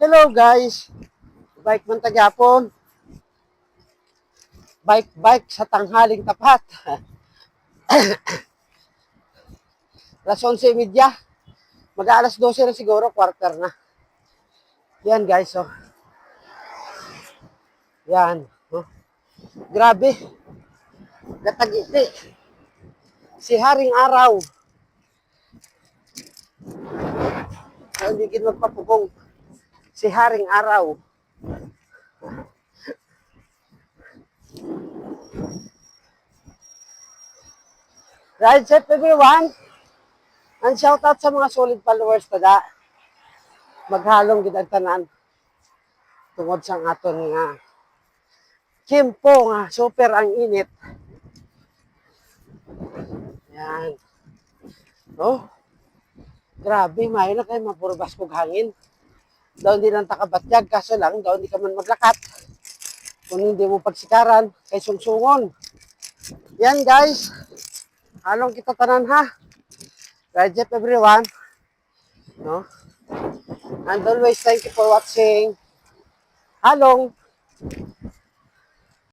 Hello guys, bike man tagyapon. Bike sa tanghaling tapat. Alas 11:30. Mag-aalas 12 na siguro, quarter na. Yan guys, oh. Yan, oh. Grabe. Gatagiti. Si Haring Araw. Hindi kin magpapugong. Si Haring Araw. Ride set everyone. And shout out sa mga solid followers tada. Maghalong gid ang tanan. Tungod sa aton nga Kimpo nga super ang init. Yan. Oh. Grabe, may na kayo mapurbas kong hangin. Daw hindi lang takabatyag, kaso lang, daw hindi ka man maglakat. Kung hindi mo pagsikaran, kay sungsungon. Yan guys, halong kita tanan ha. Ride jet everyone. No? And always thank you for watching. Halong.